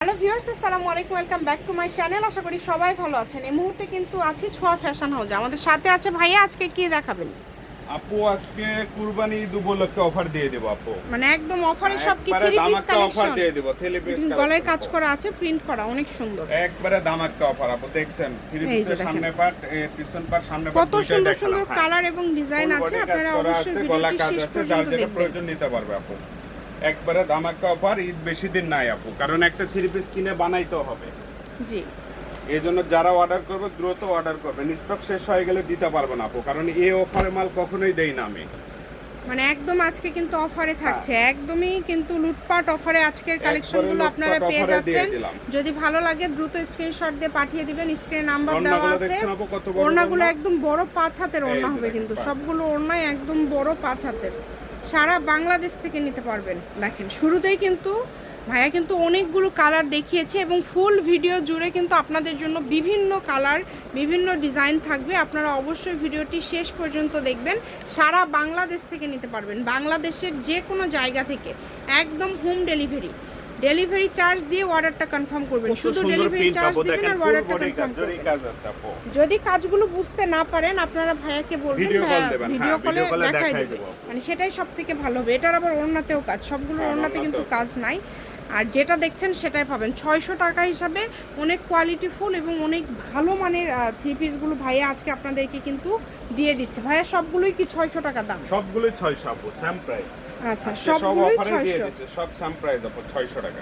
Hello viewers, আসসালামু আলাইকুম, welcome back to my channel. আশা করি সবাই ভালো আছেন। এই মুহূর্তে কিন্তু আছি ছোঁয়া ফ্যাশন হাউসে। আমাদের সাথে আছে ভাইয়া। আজকে কি দেখাবেন আপু? আজকে কুরবানি ঈদ উপলক্ষে অফার দিয়ে দেব আপু। মানে একদম অফারে সব কি একবারে থ্রি পিস ধামাকা অফার কালেকশন দিয়ে দেব। থ্রি পিস গলায় কাজ করা আছে, প্রিন্ট করা, অনেক সুন্দর। একবারে ধামাকা অফার আপু। দেখছেন থ্রি এই যে পিসের দেখেন। সামনে পার্ট, পিছন পার্ট, সামনে পার্ট কত দুইটাই সুন্দর দেখালাম। সুন্দর কালার এবং ডিজাইন আছে। আপনারা অবশ্যই গলা ভিডিওটি কাজ শেষ আছে, যার পর্যন্ত যেটা দেখবেন। প্রয়োজন নিতে পারবে আপু। একবারে ধামাকা অফার। ঈদ বেশি দিন নাই আপু, কারণ একটা থ্রি পিস কিনে বানাইতে হবে। জি, এই জন্য যারা অর্ডার করবে দ্রুত অর্ডার করবেন। স্টক শেষ হয়ে গেলে দিতে পারবো না আপু, কারণ এই অফারে মাল কখনোই দেই না আমি। মানে একদম আজকে কিন্তু অফারে থাকছে, একদমই কিন্তু লুটপাট অফারে আজকের কালেকশনগুলো আপনারা পেয়ে যাচ্ছেন। যদি ভালো লাগে দ্রুত স্ক্রিনশট দিয়ে পাঠিয়ে দিবেন। স্ক্রিনে নাম্বার দেওয়া আছে। ওড়নাগুলো একদম বড় 5 হাতের ওড়না হবে, কিন্তু সবগুলো ওড়নাই একদম বড় 5 হাতের। সারা বাংলাদেশ থেকে নিতে পারবেন। দেখেন শুরুতেই কিন্তু ভাইয়া কিন্তু অনেকগুলো কালার দেখিয়েছে এবং ফুল ভিডিও জুড়ে কিন্তু আপনাদের জন্য বিভিন্ন কালার, বিভিন্ন ডিজাইন থাকবে। আপনারা অবশ্যই ভিডিওটি শেষ পর্যন্ত দেখবেন। সারা বাংলাদেশ থেকে নিতে পারবেন, বাংলাদেশের যে কোনো জায়গা থেকে, একদম হোম ডেলিভারি। ডেলিভারি চার্জ দিয়ে অর্ডারটা কনফার্ম করবেন। শুধু ডেলিভারি চার্জ দিবেন আর অর্ডারটা কনফার্ম করবেন। যদি কাজগুলো বুঝতে না পারেন আপনারা ভাইয়াকে বলবেন, ভিডিও কলে দেখাই দিবে। মানে সেটাই সবথেকে ভালো হবে। এটার আবার ওড়নাতেও কাজ, সবগুলো ওড়নাতে কিন্তু কাজ নাই। আর যেটা দেখছেন সেটাই পাবেন 600 টাকা হিসাবে। অনেক কোয়ালিটিফুল এবং অনেক ভালো মানের থ্রি পিসগুলো ভাইয়া আজকে আপনাদেরকে কিন্তু দিয়ে দিচ্ছে। ভাইয়া সবগুলোই কি 600 টাকা দাম? সবগুলোই 600 আপু, সেম প্রাইস। আচ্ছা, সবগুলোই 600। সব সেম প্রাইস আপু, 600 টাকা।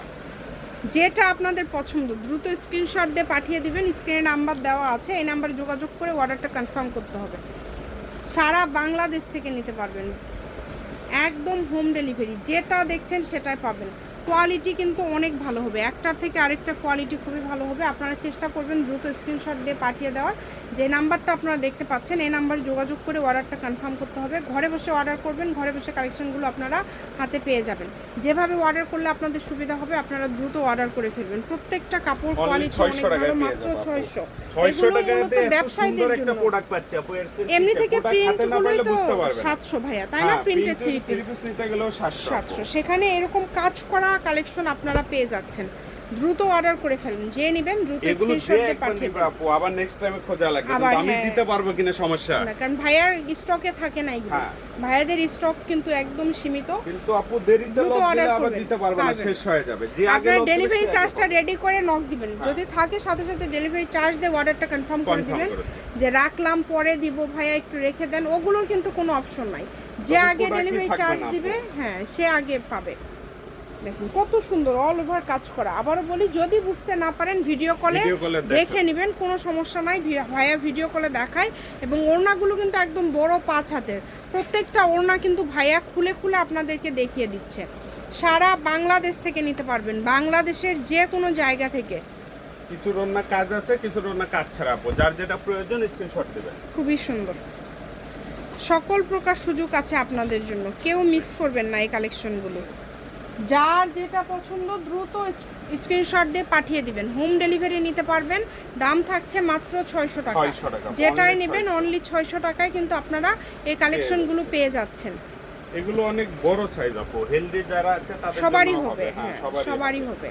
যেটা আপনাদের পছন্দ দ্রুত স্ক্রিনশট দিয়ে পাঠিয়ে দিবেন। স্ক্রিনে নাম্বার দেওয়া আছে, এই নাম্বারে যোগাযোগ করে অর্ডারটা কনফার্ম করতে হবে। সারা বাংলাদেশ থেকে নিতে পারবেন, একদম হোম ডেলিভারি। যেটা দেখছেন সেটাই পাবেন। কোয়ালিটি কিন্তু অনেক ভালো হবে, একটার থেকে আরেকটা কোয়ালিটি খুবই ভালো হবে। আপনারা চেষ্টা করবেন দ্রুত স্ক্রিনশট দিয়ে পাঠিয়ে দেওয়ার। যে নাম্বারটা আপনারা দেখতে পাচ্ছেন এই নাম্বারে যোগাযোগ করে অর্ডারটা কনফার্ম করতে হবে। ঘরে বসে অর্ডার করবেন, ঘরে বসে কালেকশনগুলো আপনারা হাতে পেয়ে যাবেন। যেভাবে অর্ডার করলে আপনাদের সুবিধা হবে আপনারা দ্রুত অর্ডার করে ফেলবেন। প্রত্যেকটা কাপড় কোয়ালিটি অনেক ভালো, মাত্র 600। 600 টাকায় ব্যবসায়ীদের জন্য প্রোডাক্ট পাচ্ছে আপু। এমনি থেকে প্রিন্টগুলোই তো 700 ভাইয়া, তাই না? প্রিন্টেড থ্রি পিস নিতে গেলেও 700। সেখানে এরকম কাজ করা কালেকশন আপনারা পেয়ে যাচ্ছেন। দ্রুত অর্ডার করে ফেলুন। যে নেবেন দ্রুত স্ক্রিনশট দিয়ে পাঠিয়ে দিন আপু। আবার নেক্সট টাইমে খোঁজা লাগবে, কিন্তু আমি দিতে পারবো কিনা সমস্যা না, কারণ ভাইয়ার স্টকে থাকে না এগুলো। ভাইয়াদের স্টক কিন্তু একদম সীমিত। কিন্তু আপু দেরিতে লক দিলে আবার দিতে পারবো না, শেষ হয়ে যাবে। যে আগে আপনারা ডেলিভারি চার্জটা রেডি করে নক দিবেন। যদি থাকে সাথে সাথে ডেলিভারি চার্জ দিয়ে অর্ডারটা কনফার্ম করে দিবেন। যে রাখলাম পরে দিব ভাইয়া একটু রেখে দেন, ওগুলোর কিন্তু কোনো অপশন নাই। যে আগে ডেলিভারি চার্জ দিবে সে আগে পাবে। দেখুন কত সুন্দর অল ওভার কাজ করা। আবারও বলি, যদি বুঝতে না পারেন ভিডিও কলে দেখে নেবেন, কোনো সমস্যা নাই। ভাইয়া ভিডিও কলে দেখায়। এবং ওড়নাগুলো কিন্তু একদম বড় 5 হাতের। প্রত্যেকটা ওড়না কিন্তু ভাইয়া খুলে খুলে আপনাদেরকে দেখিয়ে দিচ্ছে। সারা বাংলাদেশ থেকে নিতে পারবেন, বাংলাদেশের যে কোনো জায়গা থেকে। কিছু ওড়না কাজ আছে, কিছু ওড়না কাজ ছাড়া আপু। যার যেটা প্রয়োজন স্ক্রিনশট দিবেন। খুবই সুন্দর, সকল প্রকার সুযোগ আছে আপনাদের জন্য। কেউ মিস করবেন না এই কালেকশনগুলো। যার যেটা পছন্দ দ্রুত স্ক্রিনশট দিয়ে পাঠিয়ে দিবেন। হোম ডেলিভারি নিতে পারবেন। দাম থাকছে মাত্র 600 টাকা। যেটাই নেবেন অনলি 600 টাকায় কিন্তু আপনারা এই কালেকশনগুলো পেয়ে যাচ্ছেন। এগুলো অনেক বড় সাইজ আপু। হেলদি যারা আছে তাদের সবারই হবে, সবারই হবে।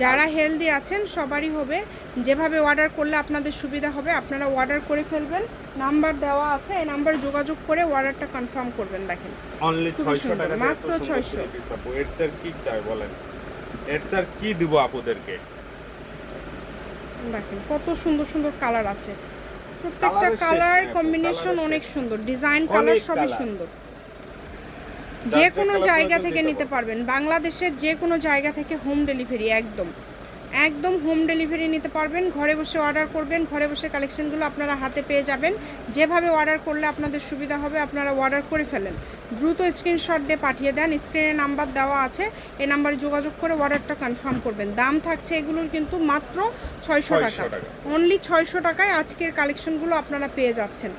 যারা হেলদি আছেন সবারই হবে। যেভাবে অর্ডার করলে আপনাদের সুবিধা হবে আপনারা অর্ডার করে ফেলবেন। নাম্বার দেওয়া আছে, এই নাম্বারে যোগাযোগ করে অর্ডারটা কনফার্ম করবেন। দেখেন অনলি 600 টাকা, মাত্র 600। আপু এর স্যার কি চাই বলেন? এর স্যার কি দিব আপুদেরকে? দেখেন কত সুন্দর সুন্দর কালার আছে। প্রত্যেকটা কালার কম্বিনেশন অনেক সুন্দর, ডিজাইন কালার সবই সুন্দর। যে কোনো জায়গা থেকে নিতে পারবেন, বাংলাদেশের যে কোনো জায়গা থেকে হোম ডেলিভারি। একদম হোম ডেলিভারি নিতে পারবেন। ঘরে বসে অর্ডার করবেন, ঘরে বসে কালেকশনগুলো আপনারা হাতে পেয়ে যাবেন। যেভাবে অর্ডার করলে আপনাদের সুবিধা হবে আপনারা অর্ডার করে ফেলেন। দ্রুত স্ক্রিনশট দিয়ে পাঠিয়ে দেন। স্ক্রিনে নাম্বার দেওয়া আছে, এই নাম্বারে যোগাযোগ করে অর্ডারটা কনফার্ম করবেন। দাম থাকছে এগুলোর কিন্তু মাত্র 600 টাকা। অনলি 600 টাকায় আজকের কালেকশনগুলো আপনারা পেয়ে যাচ্ছেন।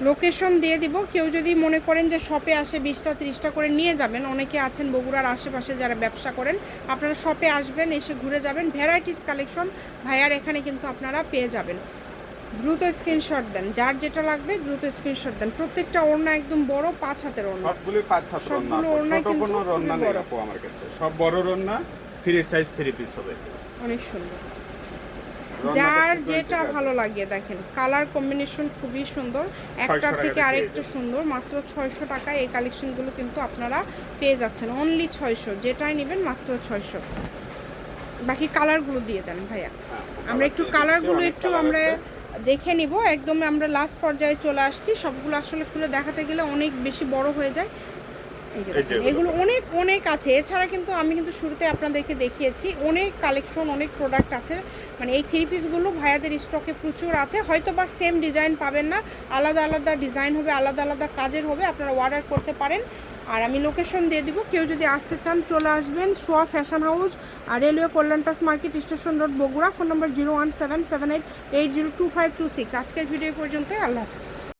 লোকেশন দিয়ে দিব। কেউ যদি মনে করেন যে শপে আসে 20টা 30টা করে নিয়ে যাবেন, অনেকে আছেন বগুড়ার আশেপাশে যারা ব্যবসা করেন, আপনারা শপে আসবেন, এসে ঘুরে যাবেন। ভ্যারাইটিস কালেকশন ভাইয়ার এখানে কিন্তু আপনারা পেয়ে যাবেন। দ্রুত স্ক্রিনশট দেন, যার যেটা লাগবে দ্রুত স্ক্রিনশট দেন। প্রত্যেকটা ওড়না একদম বড় 5 হাতের ওড়না। সবগুলো 5 হাতের ওড়না। সবগুলো ওড়না কিন্তু ওড়না নেই আপু আমার কাছে, সব বড় ওড়না। ফ্রি সাইজ 3 পিস হবে। অনেক সুন্দর, রংটা যার sequence যেটা কাজ ভালো আছে। লাগে দেখেন কালার কম্বিনেশন খুবই সুন্দর, একটার টাকা থেকে দিয়ে আরেকটা পেয়ে সুন্দর। মাত্র 600 টাকায় এই কালেকশনগুলো কিন্তু আপনারা পেয়ে যাচ্ছেন, অনলি 600, যেটাই নেবেন মাত্র 600। বাকি কালারগুলো দিয়ে দেন ভাইয়া, হ্যাঁ, আমরা একটু দিয়ে দিচ্ছি, কালারগুলো অনেক একটু colour আমরা আছে। দেখে নিব। একদম আমরা লাস্ট পর্যায়ে চলে আসছি, সবগুলো আসলে খুলে দেখাতে গেলে অনেক বেশি বড় হয়ে যায়। এই যে দেখেন, এগুলো অনেক অনেক আছে। এছাড়া কিন্তু আমি কিন্তু শুরুতে আপনাদেরকে দেখিয়েছি অনেক কালেকশন, অনেক প্রোডাক্ট আছে। মানে এই 3 পিসগুলো ভাইয়াদের স্টকে প্রচুর আছে, হয়তো বা সেম ডিজাইন পাবেন না, আলাদা আলাদা ডিজাইন হবে, আলাদা আলাদা কাজের হবে, আপনারা অর্ডার করতে পারেন। আর আমি লোকেশন দিয়ে দিব, কেউ যদি আসতে চান চলে আসবেন সোয়া ফ্যাশন হাউস, আর রেলওয়ে কল্যাণটাস market, station road, Bogura. Phone number 01778802526। আজকের ভিডিও পর্যন্তই, আল্লাহ হাফিজ।